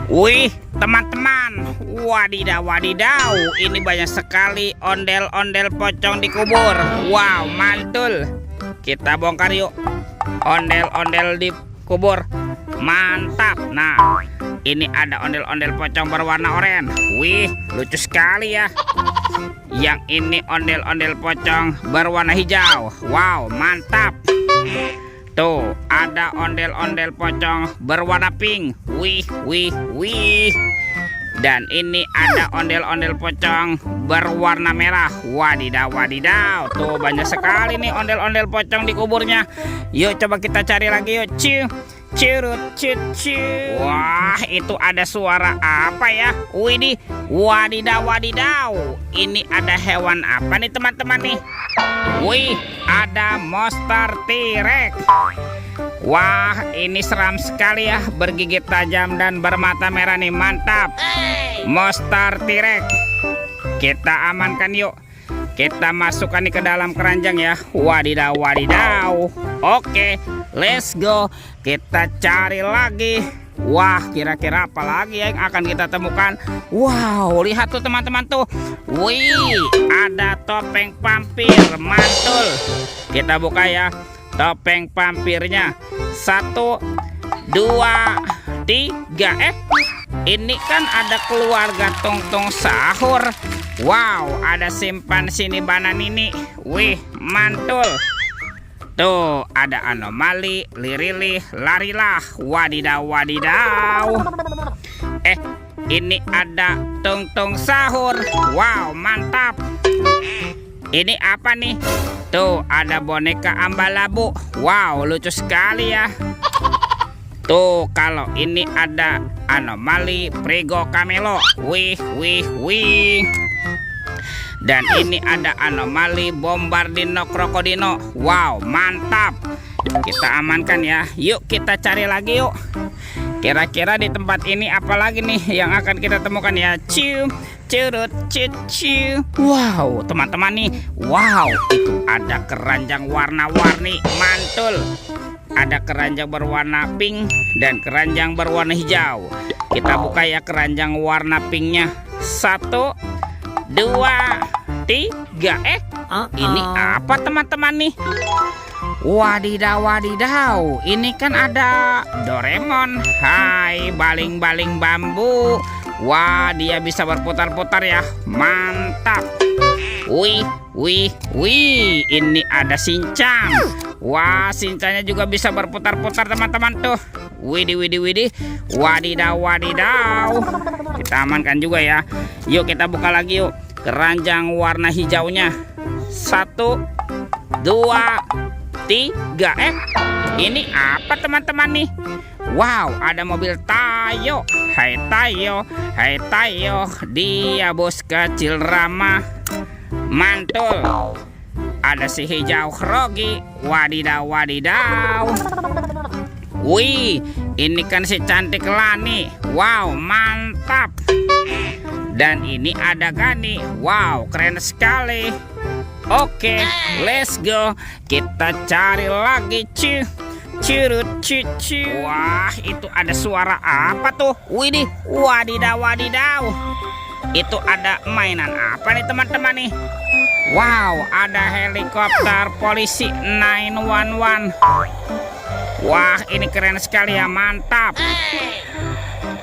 Wih, teman-teman, wadidaw, wadidaw, ini banyak sekali ondel-ondel pocong di kubur. Wow, mantul. Kita bongkar yuk ondel-ondel di kubur. Mantap. Nah, ini ada ondel-ondel pocong berwarna oranye. Wih, lucu sekali ya. Yang ini ondel-ondel pocong berwarna hijau. Wow, mantap. Tuh, ada ondel-ondel pocong berwarna pink. Wih, wih, wih. Dan ini ada ondel-ondel pocong berwarna merah. Wadidaw, wadidaw. Tuh, banyak sekali nih ondel-ondel pocong di kuburnya. Yuk, coba kita cari lagi yuk. Curut, cucu. Wah, itu ada suara apa ya? Widih, wadidaw, wadidaw. Ini ada hewan apa nih teman-teman nih? Wih, ada monster T-Rex. Wah, ini seram sekali ya, bergigit tajam dan bermata merah nih, mantap. Monster T-Rex. Kita amankan yuk. Kita masukkan nih ke dalam keranjang ya. Wadidaw, wadidaw. Oke, let's go. Kita cari lagi. Wah, kira-kira apa lagi yang akan kita temukan? Wow, lihat tuh teman-teman tuh. Wih, ada topeng vampir, mantul. Kita buka ya topeng vampirnya. 1, 2, 3. Ini kan ada keluarga Tungtung Sahur. Wow, ada simpan sini banan ini. Wih, mantul. Tuh, ada anomali, lirilih, larilah. Wadidaw, wadidaw. Ini ada Tungtung Sahur. Wow, mantap. Ini apa nih? Tuh, ada boneka Ambalabu. Wow, lucu sekali ya. Tuh, kalau ini ada anomali, Prigo Camelo. Wih, wih, wih. Dan ini ada anomali Bombardino Krokodino. Wow, mantap. Kita amankan ya. Yuk kita cari lagi yuk. Kira-kira di tempat ini apa lagi nih yang akan kita temukan ya? Curut, cucu. Wow, teman-teman nih. Wow, itu ada keranjang warna-warni, mantul. Ada keranjang berwarna pink dan keranjang berwarna hijau. Kita buka ya keranjang warna pinknya. 1, 2, 3. Ini apa teman-teman nih? Wadidaw, wadidaw. Ini kan ada Doraemon. Hai, baling-baling bambu. Wah, dia bisa berputar-putar ya. Mantap. Wih, wih, wih. Ini ada Shinchan. Wah, Shinchannya juga bisa berputar-putar teman-teman tuh. Widih, widih, widih. Wadidaw, wadidaw. Kita amankan juga ya. Yuk kita buka lagi yuk keranjang warna hijaunya. 1, 2, 3. Ini apa teman-teman nih? Wow, ada mobil Tayo. Hai Tayo, hai Tayo. Dia bos kecil ramah, mantul. Ada si hijau Rogi. Wadidaw, wadidaw. Wih, ini kan si cantik Lani. Wow, mantap. Dan ini ada Gani. Wow, keren sekali. Oke, let's go. Kita cari lagi curut cucu. Wah, itu ada suara apa tuh? Widih, wadidaw, wadidaw. Itu ada mainan apa nih teman-teman nih? Wow, ada helikopter polisi 911. Wah, ini keren sekali ya, mantap.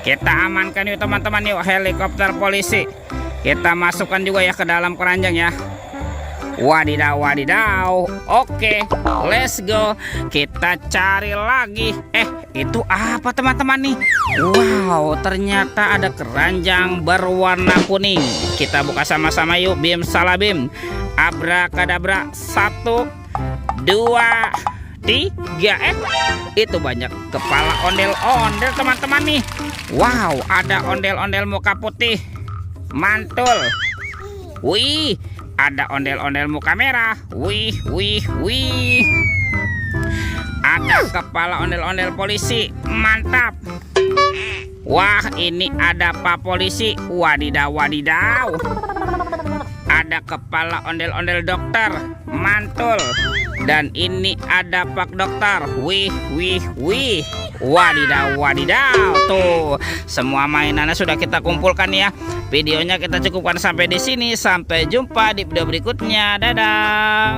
Kita amankan yuk teman-teman yuk helikopter polisi. Kita masukkan juga ya ke dalam keranjang ya. Wadidaw, wadidaw. Oke, let's go. Kita cari lagi. Itu apa teman-teman nih? Wow, ternyata ada keranjang berwarna kuning. Kita buka sama-sama yuk. Bim salabim, abrakadabra. 1, 2, 3. Itu banyak kepala ondel-ondel teman-teman nih. Wow, ada ondel-ondel muka putih, mantul. Wih, ada ondel-ondel muka merah. Wih, wih, wih. Ada kepala ondel-ondel polisi, mantap. Wah, ini ada Pak Polisi. Wadidaw, wadidaw. Ada kepala ondel-ondel dokter, mantul. Dan ini ada Pak Dokter. Wih, wih, wih. Wadidaw, wadidaw. Tuh, semua mainannya sudah kita kumpulkan ya. Videonya kita cukupkan sampai di sini. Sampai jumpa di video berikutnya. Dadah.